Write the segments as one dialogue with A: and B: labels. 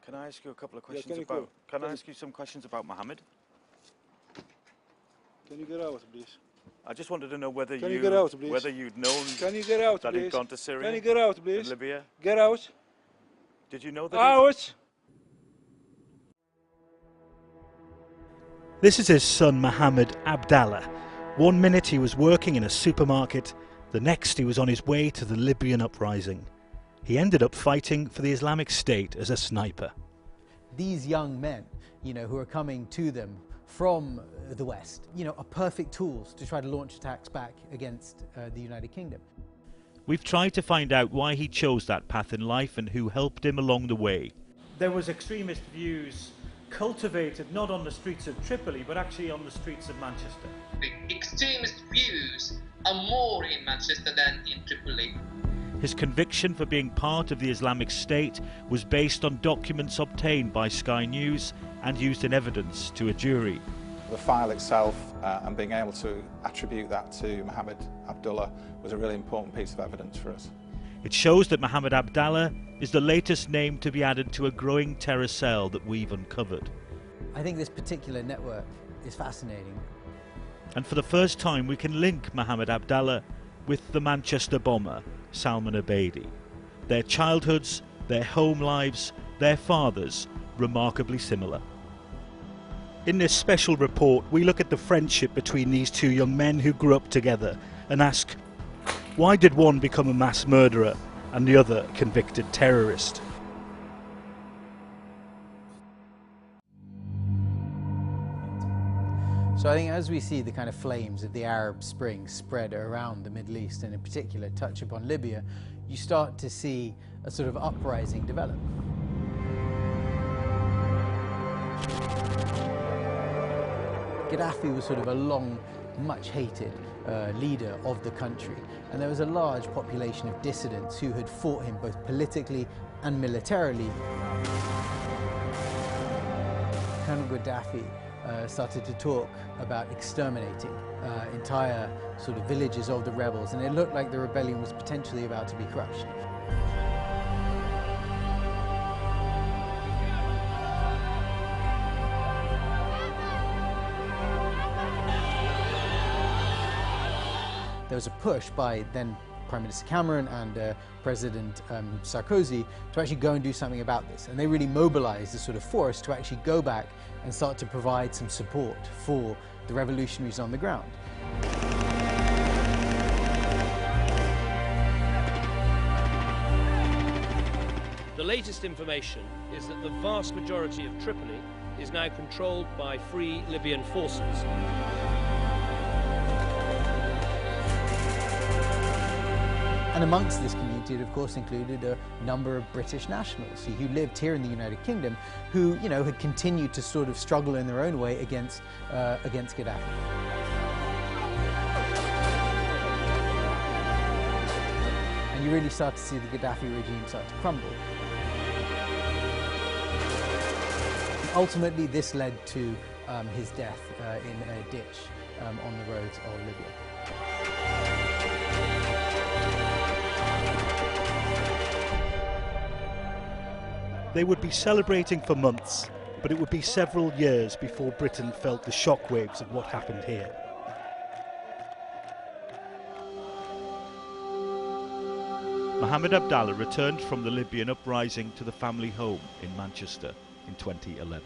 A: Can I ask you a couple of questions about? Can I ask you some questions about Mohammed?
B: Can you get out, please?
A: I just wanted to know whether
B: Can you get out, please?
A: whether you'd known
B: Can you get out,
A: that
B: please?
A: he'd gone to Syria.
B: Can you get out, please?
A: And Libya.
B: Get out.
A: Did you know that?
B: Out.
C: This is his son Mohammed Abdallah. One minute he was working in a supermarket, the next he was on his way to the Libyan uprising. He ended up fighting for the Islamic State as a sniper.
D: These young men, who are coming to them from the West, are perfect tools to try to launch attacks back against the United Kingdom.
C: We've tried to find out why he chose that path in life and who helped him along the way.
E: There was extremist views cultivated not on the streets of Tripoli but actually on the streets of Manchester.
F: The extremist views are more in Manchester than in Tripoli.
C: His conviction for being part of the Islamic State was based on documents obtained by Sky News and used in evidence to a jury.
G: The file itself and being able to attribute that to Mohammed Abdullah was a really important piece of evidence for us.
C: It shows that Mohammed Abdallah is the latest name to be added to a growing terror cell that we've uncovered.
D: I think this particular network is fascinating.
C: And for the first time we can link Mohammed Abdallah with the Manchester bomber, Salman Abedi. Their childhoods, their home lives, their fathers, remarkably similar. In this special report we look at the friendship between these two young men who grew up together and ask, why did one become a mass murderer and the other a convicted terrorist?
D: So I think as we see the kind of flames of the Arab Spring spread around the Middle East and in particular touch upon Libya, you start to see a sort of uprising develop. Gaddafi was sort of a long, much hated leader of the country, and there was a large population of dissidents who had fought him both politically and militarily. Colonel Gaddafi started to talk about exterminating entire sort of villages of the rebels, and it looked like the rebellion was potentially about to be crushed. There was a push by then Prime Minister Cameron and President Sarkozy to actually go and do something about this. And they really mobilized the sort of force to actually go back and start to provide some support for the revolutionaries on the ground.
H: The latest information is that the vast majority of Tripoli is now controlled by Free Libyan forces.
D: And amongst this community, it of course included a number of British nationals who lived here in the United Kingdom, who had continued to sort of struggle in their own way against Gaddafi. And you really start to see the Gaddafi regime start to crumble. And ultimately, this led to his death in a ditch on the roads of Libya.
C: They would be celebrating for months, but it would be several years before Britain felt the shockwaves of what happened here. Mohammed Abdallah returned from the Libyan uprising to the family home in Manchester in 2011.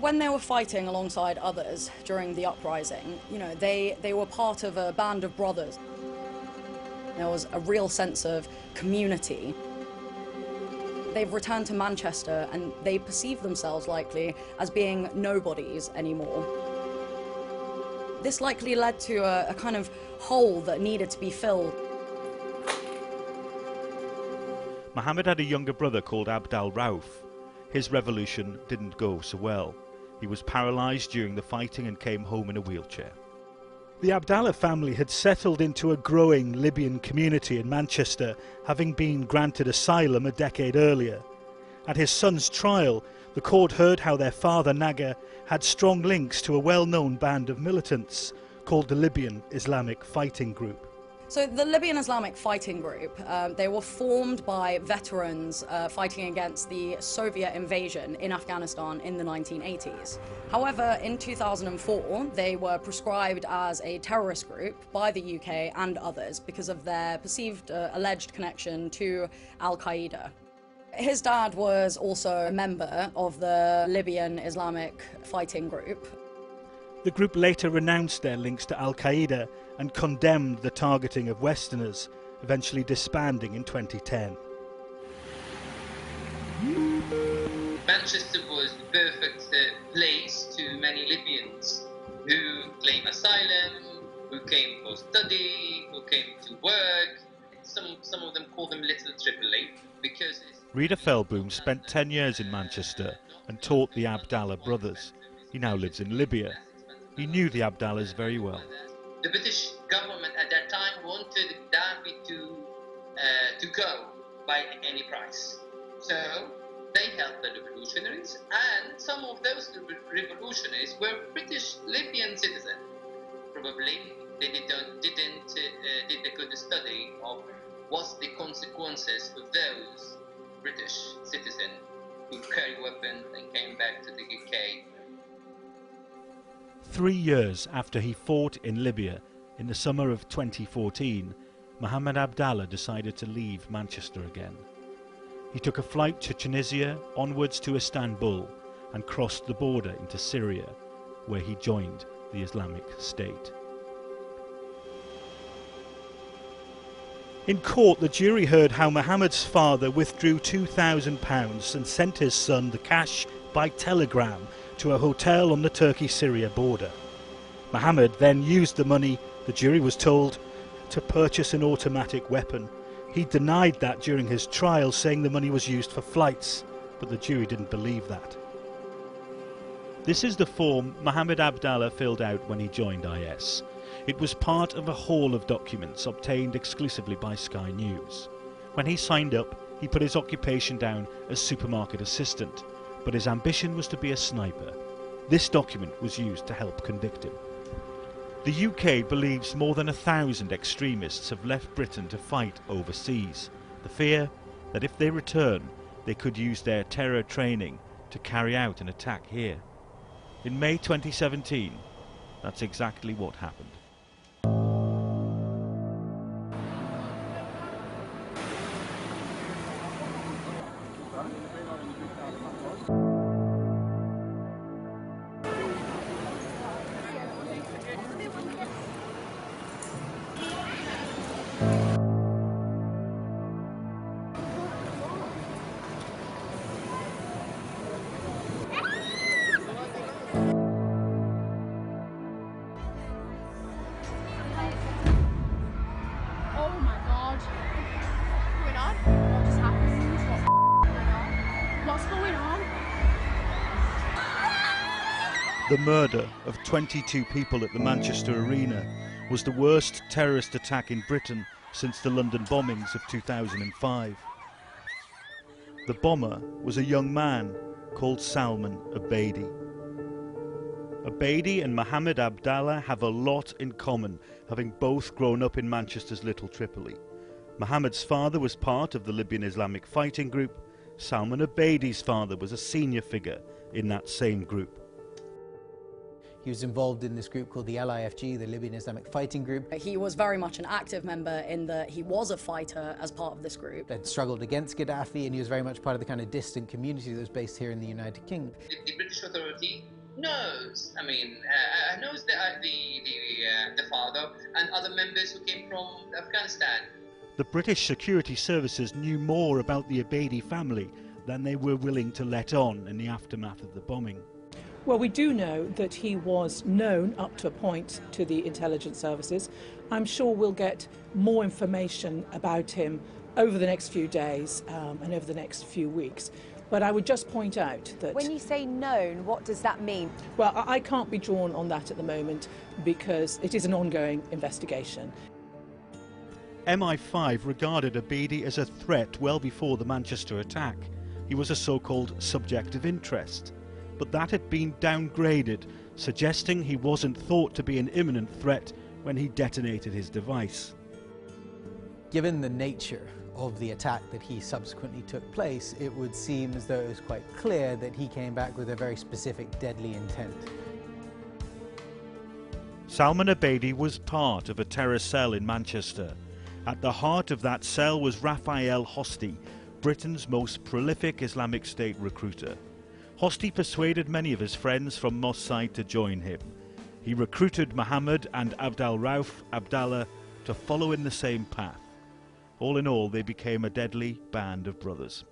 I: When they were fighting alongside others during the uprising, they were part of a band of brothers. There was a real sense of community. They've returned to Manchester and they perceive themselves likely as being nobodies anymore. This likely led to a kind of hole that needed to be filled.
C: Mohammed had a younger brother called Abdal Rauf. His revolution didn't go so well. He was paralysed during the fighting and came home in a wheelchair. The Abdallah family had settled into a growing Libyan community in Manchester, having been granted asylum a decade earlier. At his son's trial, the court heard how their father Naga had strong links to a well-known band of militants called the Libyan Islamic Fighting Group.
I: So the Libyan Islamic Fighting Group, they were formed by veterans fighting against the Soviet invasion in Afghanistan in the 1980s. However, in 2004, they were prescribed as a terrorist group by the UK and others because of their perceived alleged connection to Al-Qaeda. His dad was also a member of the Libyan Islamic Fighting Group.
C: The group later renounced their links to Al-Qaeda and condemned the targeting of Westerners, eventually disbanding in 2010.
F: Manchester was the perfect place to many Libyans who claim asylum, who came for study, who came to work. Some of them call them Little Tripoli because...
C: Rida Felboom spent 10 years in Manchester and taught the Abdallah brothers. He now lives in Libya. He knew the Abdallahs very well.
F: The British government at that time wanted Gaddafi to go by any price. So they helped the revolutionaries, and some of those revolutionaries were British Libyan citizens. Probably they did a good study of what's the consequences of those British citizens who carry weapons and came back to the UK.
C: 3 years after he fought in Libya in the summer of 2014, Mohammed Abdallah decided to leave Manchester again. He took a flight to Tunisia, onwards to Istanbul, and crossed the border into Syria, where he joined the Islamic State. In court, the jury heard how Mohammed's father withdrew £2,000 and sent his son the cash by telegram to a hotel on the Turkey-Syria border. Mohammed then used the money, the jury was told, to purchase an automatic weapon. He denied that during his trial, saying the money was used for flights, but the jury didn't believe that. This is the form Mohammed Abdallah filled out when he joined IS. It was part of a haul of documents obtained exclusively by Sky News. When he signed up, he put his occupation down as supermarket assistant, but his ambition was to be a sniper. This document was used to help convict him. The UK believes more than 1,000 extremists have left Britain to fight overseas. The fear that if they return, they could use their terror training to carry out an attack here. In May 2017, that's exactly what happened. The murder of 22 people at the Manchester Arena was the worst terrorist attack in Britain since the London bombings of 2005. The bomber was a young man called Salman Abedi. Abedi and Mohammed Abdallah have a lot in common, having both grown up in Manchester's Little Tripoli. Mohammed's father was part of the Libyan Islamic Fighting Group. Salman Abedi's father was a senior figure in that same group.
D: He was involved in this group called the LIFG, the Libyan Islamic Fighting Group.
I: He was very much an active member in that he was a fighter as part of this group.
D: Had struggled against Gaddafi, and he was very much part of the kind of distant community that was based here in the United Kingdom.
F: The British Authority knows, knows the father and other members who came from Afghanistan.
C: The British security services knew more about the Abedi family than they were willing to let on in the aftermath of the bombing.
J: Well, we do know that he was known up to a point to the intelligence services. I'm sure we'll get more information about him over the next few days and over the next few weeks. But I would just point out that...
K: When you say known, what does that mean?
J: Well, I can't be drawn on that at the moment because it is an ongoing investigation.
C: MI5 regarded Abedi as a threat well before the Manchester attack. He was a so-called subject of interest. But that had been downgraded suggesting he wasn't thought to be an imminent threat when he detonated his device.
D: Given the nature of the attack that he subsequently took place, it would seem as though it was quite clear that he came back with a very specific deadly intent.
C: Salman Abedi was part of a terror cell in Manchester. At the heart of that cell was Raphael Hosty, Britain's most prolific Islamic State recruiter. Hosty persuaded many of his friends from Mosque side to join him. He recruited Muhammad and Abdal Rauf Abdallah to follow in the same path. All in all, they became a deadly band of brothers.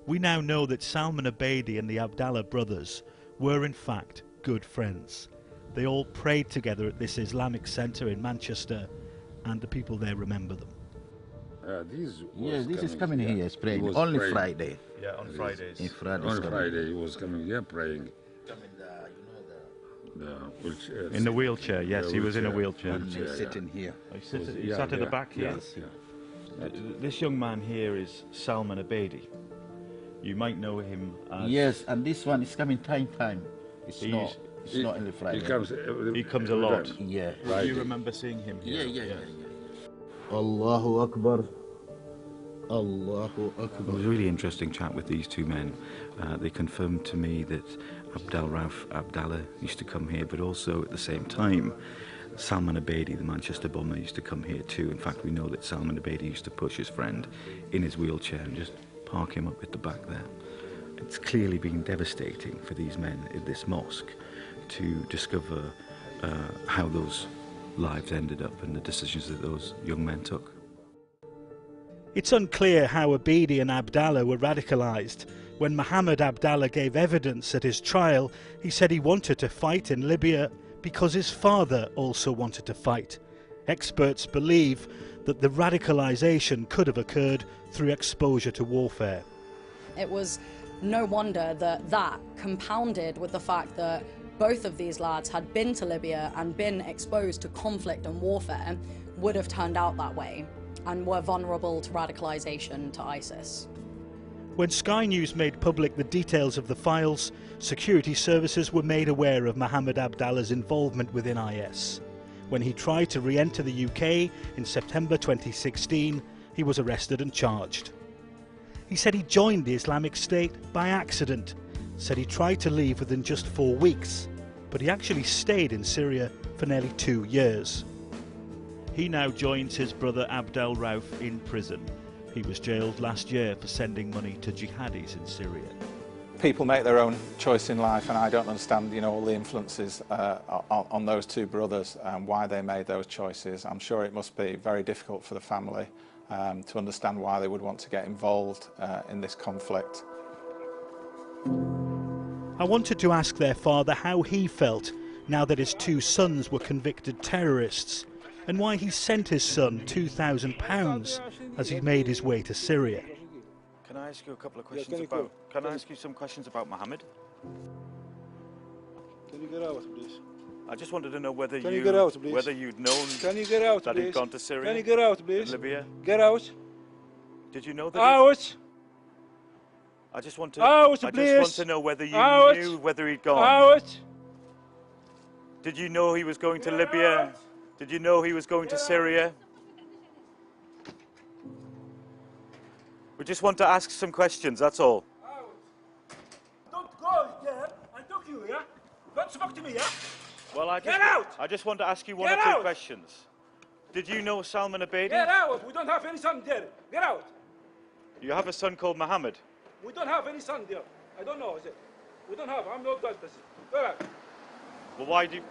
C: We now know that Salman Abedi and the Abdallah brothers were in fact good friends. They all prayed together at this Islamic centre in Manchester, and the people there remember them.
L: This is coming here, praying. Only
A: praying.
L: Friday.
A: Yeah, on Fridays.
L: On
M: Friday he was coming here praying. Wheelchair.
C: In the wheelchair, yes, he was in a wheelchair.
L: Sitting here.
C: He sat at the back here.
M: Yes, yeah.
C: This young man here is Salman Abedi. You might know him as...
L: Yes, and this one is coming time. It's not only Friday.
C: He comes a lot.
L: Yeah.
C: Do you remember seeing him here?
L: Yeah. Allahu Akbar. Allahu Akbar.
N: It was a really interesting chat with these two men. They confirmed to me that Abdal Rauf Abdallah used to come here, but also at the same time Salman Abedi, the Manchester bomber, used to come here too. In fact, we know that Salman Abedi used to push his friend in his wheelchair and just park him up at the back there. It's clearly been devastating for these men in this mosque to discover how those lives ended up and the decisions that those young men took.
C: It's unclear how Abedi and Abdallah were radicalised. When Muhammad Abdallah gave evidence at his trial, he said he wanted to fight in Libya because his father also wanted to fight. Experts believe that the radicalisation could have occurred through exposure to warfare.
I: It was no wonder that compounded with the fact that both of these lads had been to Libya and been exposed to conflict and warfare would have turned out that way and were vulnerable to radicalisation to ISIS.
C: When Sky News made public the details of the files, security services were made aware of Muhammad Abdallah's involvement within IS. When he tried to re-enter the UK in September 2016, he was arrested and charged. He said he joined the Islamic State by accident, said he tried to leave within just 4 weeks, but he actually stayed in Syria for nearly 2 years. He now joins his brother Abdal Rauf in prison. He was jailed last year for sending money to jihadis in Syria.
G: People make their own choice in life, and I don't understand, all the influences on those two brothers and why they made those choices. I'm sure it must be very difficult for the family to understand why they would want to get involved in this conflict.
C: I wanted to ask their father how he felt now that his two sons were convicted terrorists, and why he sent his son £2,000 as he made his way to Syria.
A: Can I ask you a couple of questions about... Can I ask you some questions about Muhammad?
B: Can you get out, please?
A: I just wanted to know whether
B: you'd
A: known
B: Can you get out,
A: that
B: please?
A: he'd gone to Syria.
B: Can you get out, please?
A: Libya.
B: Get out.
A: Did you know that?
B: Out.
A: I just want to.
B: Out,
A: I just
B: please.
A: want to know whether you knew whether he'd gone.
B: Out.
A: Did you know he was going to Libya? Did you know he was going to Syria? We just want to ask some questions, that's all.
B: Don't go there. I talk to you, yeah? Don't speak to me, yeah?
A: Well, I just want to ask you one or two questions. Did you know Salman Abedi?
B: Get out. We don't have any son there. Get out.
A: You have a son called Muhammad?
B: We don't have any son there. I don't know, is it? We don't have. I'm not that person. Go back.
A: Well, why do you...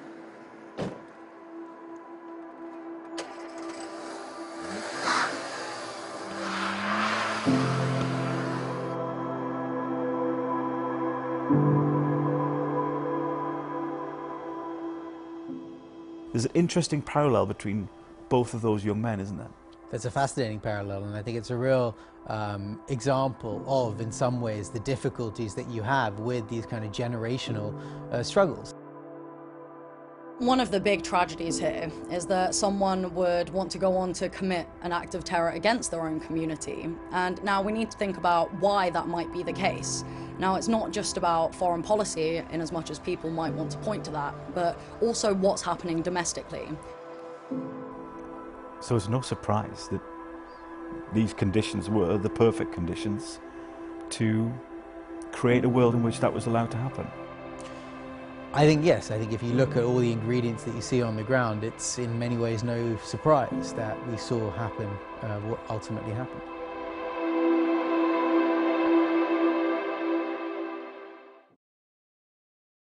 O: There's an interesting parallel between both of those young men, isn't there?
D: That's a fascinating parallel, and I think it's a real example of, in some ways, the difficulties that you have with these kind of generational struggles.
I: One of the big tragedies here is that someone would want to go on to commit an act of terror against their own community. And now we need to think about why that might be the case. Now, it's not just about foreign policy, in as much as people might want to point to that, but also what's happening domestically.
O: So it's no surprise that these conditions were the perfect conditions to create a world in which that was allowed to happen.
D: I think yes. I think if you look at all the ingredients that you see on the ground, it's in many ways no surprise that we saw happen what ultimately happened.